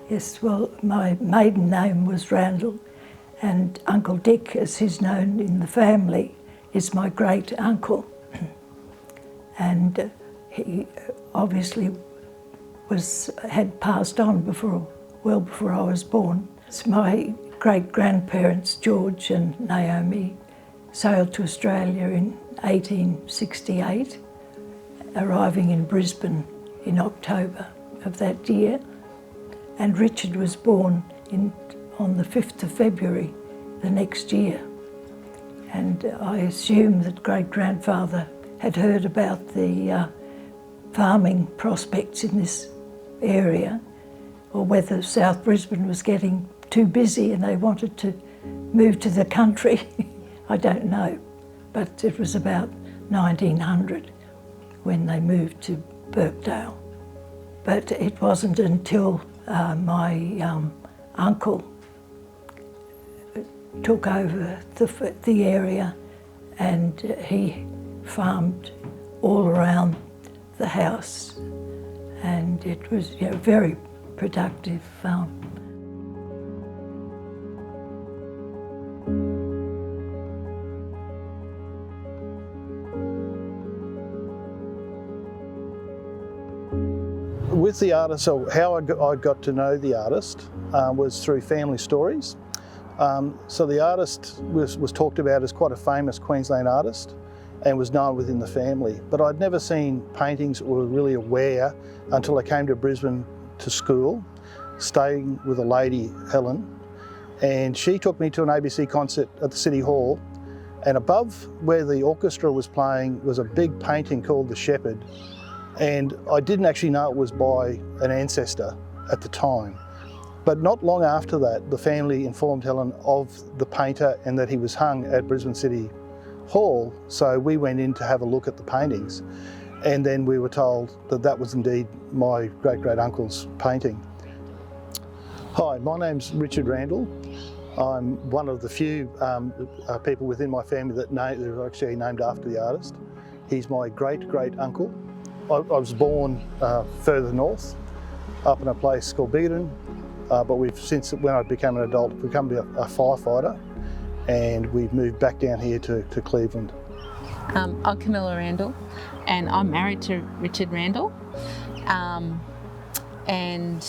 Yes, well, my maiden name was Randall, and Uncle Dick, as he's known in the family, is my great uncle. And he obviously had passed on well before I was born. It's my great-grandparents, George and Naomi, sailed to Australia in 1868, arriving in Brisbane in October of that year. And Richard was born on the 5th of February the next year. And I assume that great-grandfather had heard about the farming prospects in this area, or whether South Brisbane was getting too busy and they wanted to move to the country. I don't know, but it was about 1900 when they moved to Birkdale. But it wasn't until my uncle took over the area, and he farmed all around the house, and it was a very productive farm. With the artist, so how I got to know the artist was through family stories. So the artist was talked about as quite a famous Queensland artist and was known within the family. But I'd never seen paintings or was really aware until I came to Brisbane to school, staying with a lady, Helen, and she took me to an ABC concert at the City Hall, and above where the orchestra was playing was a big painting called The Shepherd, and I didn't actually know it was by an ancestor at the time. But not long after that, the family informed Helen of the painter and that he was hung at Brisbane City Hall, so we went in to have a look at the paintings, and then we were told that that was indeed my great-great-uncle's painting. Hi, my name's Richard Randall. I'm one of the few people within my family that are actually named after the artist. He's my great-great-uncle. I was born further north, up in a place called Duggan, but we've since, when I became an adult, become a firefighter, and we've moved back down here to Cleveland. I'm Camilla Randall, and I'm married to Richard Randall, and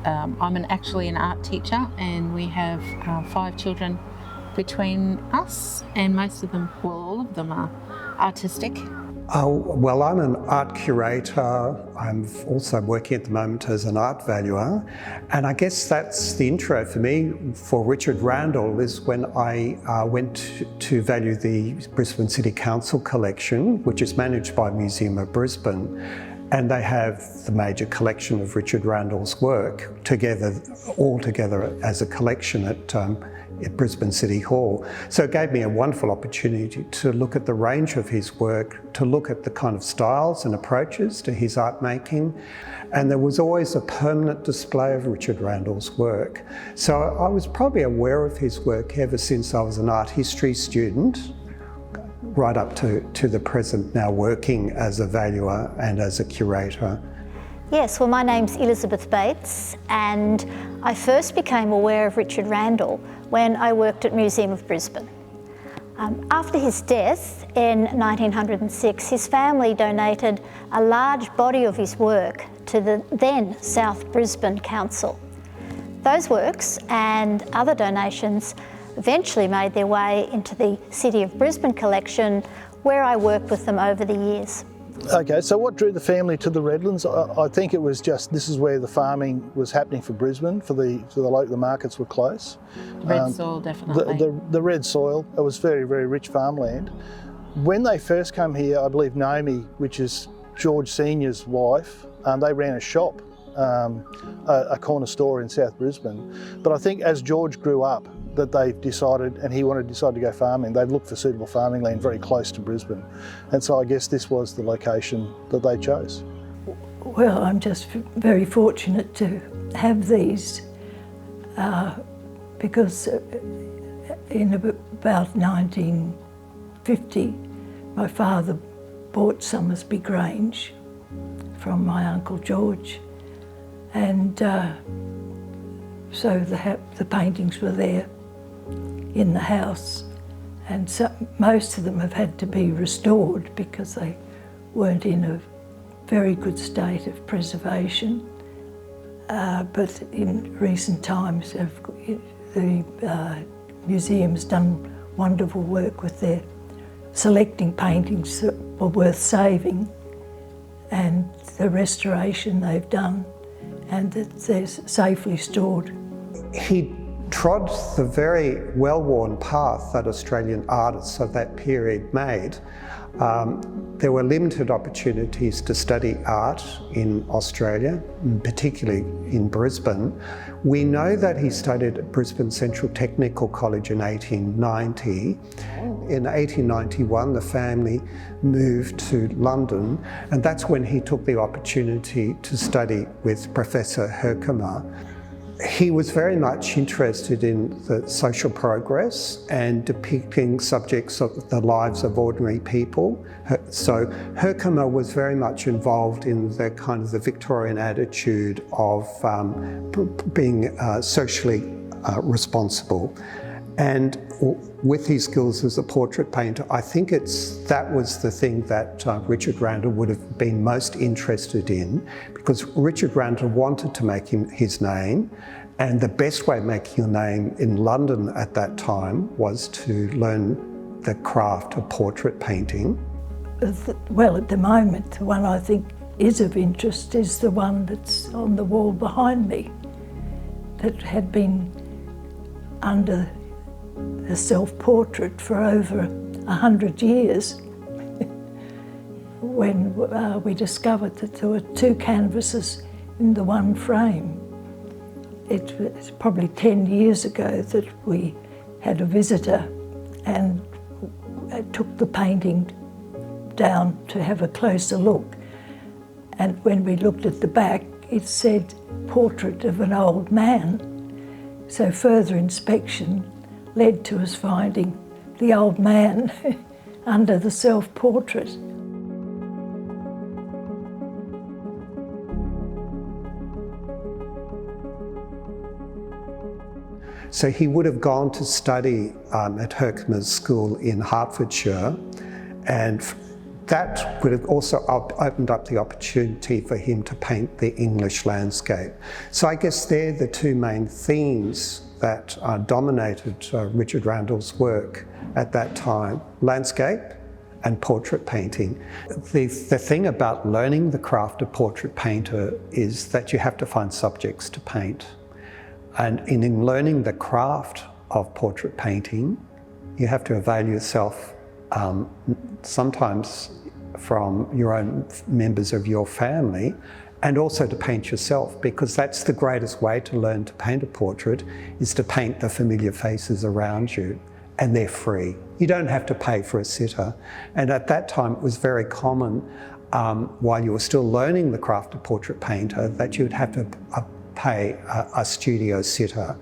I'm actually an art teacher, and we have 5 children between us, and most of them, well, all of them are artistic. Well, I'm an art curator. I'm also working at the moment as an art valuer. And I guess that's the intro for me for Richard Randall, is when I went to value the Brisbane City Council collection, which is managed by Museum of Brisbane. And they have the major collection of Richard Randall's work all together as a collection at Brisbane City Hall. So it gave me a wonderful opportunity to look at the range of his work, to look at the kind of styles and approaches to his art making. And there was always a permanent display of Richard Randall's work. So I was probably aware of his work ever since I was an art history student, right up to the present, now working as a valuer and as a curator. Yes, well, my name's Elizabeth Bates, and I first became aware of Richard Randall when I worked at Museum of Brisbane. After his death in 1906, his family donated a large body of his work to the then South Brisbane Council. Those works and other donations eventually made their way into the City of Brisbane collection, where I worked with them over the years. Okay, so what drew the family to the Redlands? I think it was just, this is where the farming was happening for Brisbane, for the local markets were close. Red soil, definitely. The red soil, it was very, very rich farmland. When they first came here, I believe Naomi, which is George Senior's wife, they ran a shop, a corner store in South Brisbane. But I think as George grew up, that they've decided, and he decided to go farming, they've looked for suitable farming land very close to Brisbane. And so I guess this was the location that they chose. Well, I'm just very fortunate to have these because in about 1950, my father bought Somersby Grange from my Uncle George, and so the paintings were there in the house, and so most of them have had to be restored because they weren't in a very good state of preservation. But in recent times, the museum's done wonderful work with their selecting paintings that were worth saving, and the restoration they've done, and that they're safely stored. He trod the very well-worn path that Australian artists of that period made. There were limited opportunities to study art in Australia, particularly in Brisbane. We know that he studied at Brisbane Central Technical College in 1890. In 1891, the family moved to London, and that's when he took the opportunity to study with Professor Herkimer. He was very much interested in the social progress and depicting subjects of the lives of ordinary people. So Herkimer was very much involved in the kind of the Victorian attitude of being socially responsible. And with his skills as a portrait painter, I think that was the thing that Richard Randall would have been most interested in, because Richard Randall wanted to make his name, and the best way of making a name in London at that time was to learn the craft of portrait painting. Well, at the moment, the one I think is of interest is the one that's on the wall behind me, that had been under a self-portrait for over 100 years when we discovered that there were two canvases in the one frame. It was probably 10 years ago that we had a visitor and took the painting down to have a closer look. And when we looked at the back, it said portrait of an old man. So further inspection led to us finding the old man under the self-portrait. So he would have gone to study at Herkimer's school in Hertfordshire, and that would have also opened up the opportunity for him to paint the English landscape. So I guess they're the two main themes that dominated Richard Randall's work at that time: landscape and portrait painting. The thing about learning the craft of portrait painter is that you have to find subjects to paint. And in learning the craft of portrait painting, you have to avail yourself sometimes from your own members of your family, and also to paint yourself, because that's the greatest way to learn to paint a portrait, is to paint the familiar faces around you, and they're free. You don't have to pay for a sitter. And at that time, it was very common, while you were still learning the craft of portrait painter, that you would have to pay a studio sitter.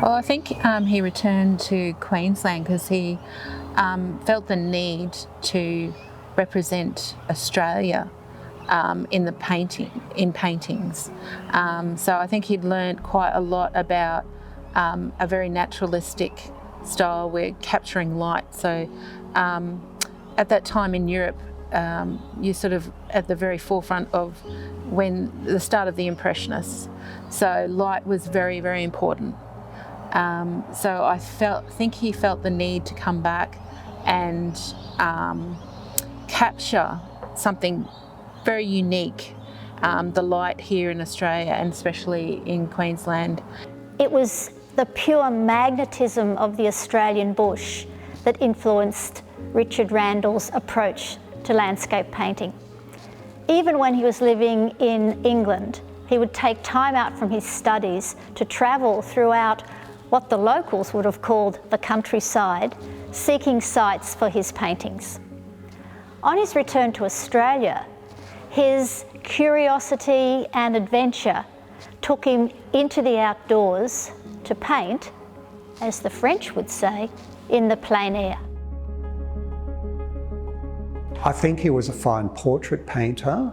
Well, I think he returned to Queensland because he felt the need to represent Australia in paintings. So I think he'd learned quite a lot about a very naturalistic style. We're capturing light. So at that time in Europe, you're sort of at the very forefront of the start of the Impressionists. So light was very, very important. So I think he felt the need to come back and capture something very unique, the light here in Australia and especially in Queensland. It was the pure magnetism of the Australian bush that influenced Richard Randall's approach to landscape painting. Even when he was living in England, he would take time out from his studies to travel throughout what the locals would have called the countryside, seeking sites for his paintings. On his return to Australia, his curiosity and adventure took him into the outdoors to paint, as the French would say, in the plein air. I think he was a fine portrait painter,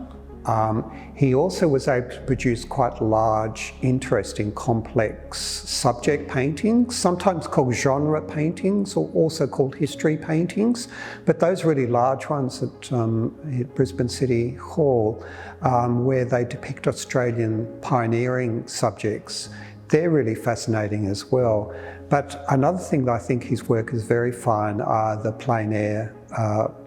He also was able to produce quite large, interesting, complex subject paintings, sometimes called genre paintings or also called history paintings, but those really large ones at Brisbane City Hall, where they depict Australian pioneering subjects, they're really fascinating as well. But another thing that I think his work is very fine are the plein air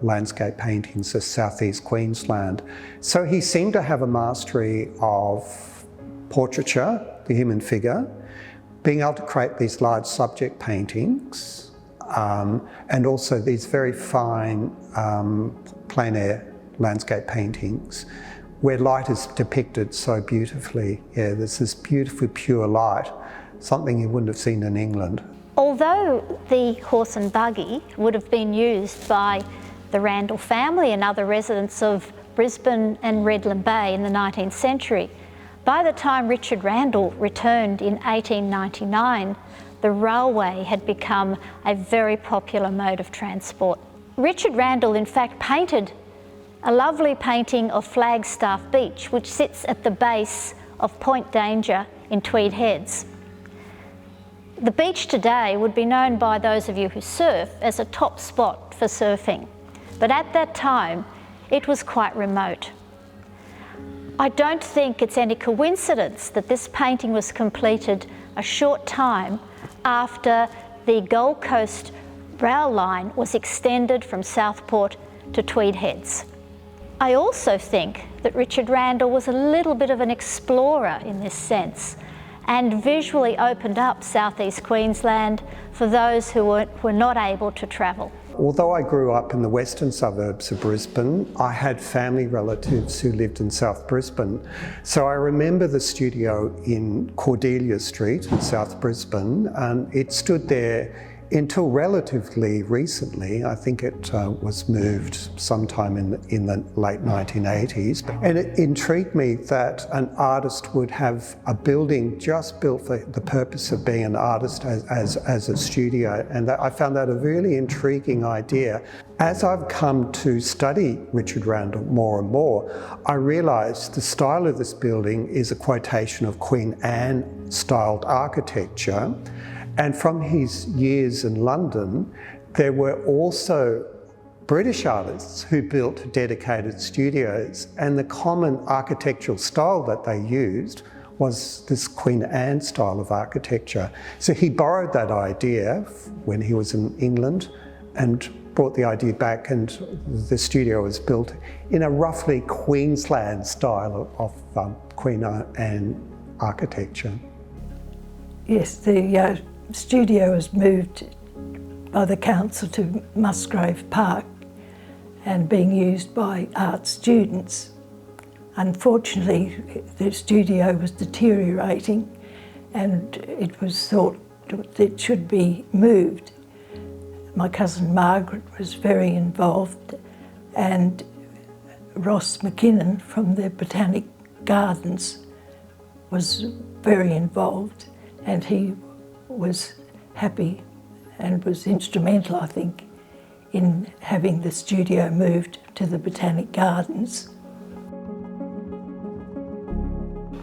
landscape paintings of southeast Queensland. So he seemed to have a mastery of portraiture, the human figure, being able to create these large subject paintings, and also these very fine plein air landscape paintings where light is depicted so beautifully. Yeah, there's this beautifully pure light, something you wouldn't have seen in England. Although the horse and buggy would have been used by the Randall family and other residents of Brisbane and Redland Bay in the 19th century, by the time Richard Randall returned in 1899, the railway had become a very popular mode of transport. Richard Randall in fact painted a lovely painting of Flagstaff Beach, which sits at the base of Point Danger in Tweed Heads. The beach today would be known by those of you who surf as a top spot for surfing, but at that time it was quite remote. I don't think it's any coincidence that this painting was completed a short time after the Gold Coast rail line was extended from Southport to Tweed Heads. I also think that Richard Randall was a little bit of an explorer in this sense, and visually opened up southeast Queensland for those who were not able to travel. Although I grew up in the western suburbs of Brisbane, I had family relatives who lived in South Brisbane. So I remember the studio in Cordelia Street in South Brisbane, and it stood there until relatively recently. I think it was moved sometime in the late 1980s. And it intrigued me that an artist would have a building just built for the purpose of being an artist as a studio. And I found that a really intriguing idea. As I've come to study Richard Randall more and more, I realised the style of this building is a quotation of Queen Anne styled architecture. And from his years in London, there were also British artists who built dedicated studios, and the common architectural style that they used was this Queen Anne style of architecture. So he borrowed that idea when he was in England and brought the idea back, and the studio was built in a roughly Queensland style of Queen Anne architecture. Yes, the studio was moved by the council to Musgrave Park and being used by art students. Unfortunately, the studio was deteriorating and it was thought that it should be moved. My cousin Margaret was very involved, and Ross McKinnon from the Botanic Gardens was very involved, and he was happy and was instrumental, I think, in having the studio moved to the Botanic Gardens.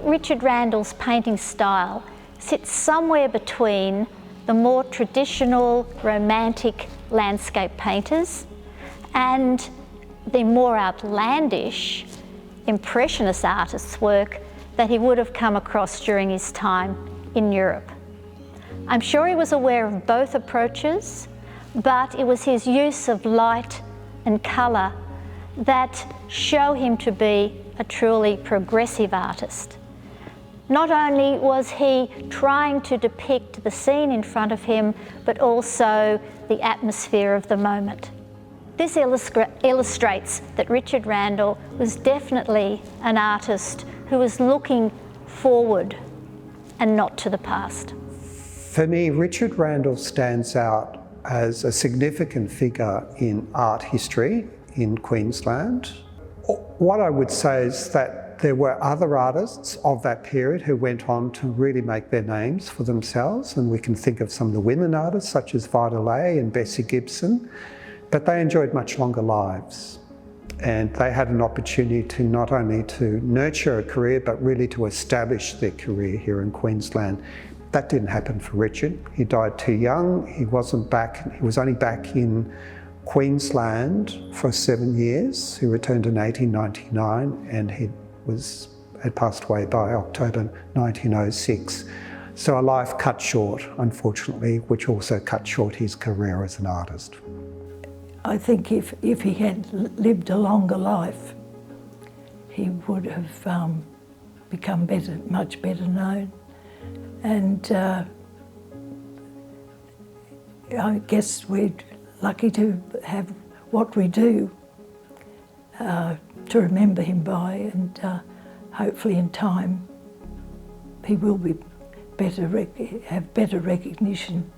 Richard Randall's painting style sits somewhere between the more traditional romantic landscape painters and the more outlandish impressionist artists' work that he would have come across during his time in Europe. I'm sure he was aware of both approaches, but it was his use of light and colour that show him to be a truly progressive artist. Not only was he trying to depict the scene in front of him, but also the atmosphere of the moment. This illustrates that Richard Randall was definitely an artist who was looking forward and not to the past. For me, Richard Randall stands out as a significant figure in art history in Queensland. What I would say is that there were other artists of that period who went on to really make their names for themselves, and we can think of some of the women artists such as Vida Leigh and Bessie Gibson, but they enjoyed much longer lives. and they had an opportunity to not only to nurture a career but really to establish their career here in Queensland. That didn't happen for Richard. He died too young. He was only back in Queensland for 7 years. He returned in 1899 and he had passed away by October 1906. So a life cut short, unfortunately, which also cut short his career as an artist. I think if he had lived a longer life, he would have become much better known. And I guess we're lucky to have what we do to remember him by, and hopefully in time he will be have better recognition.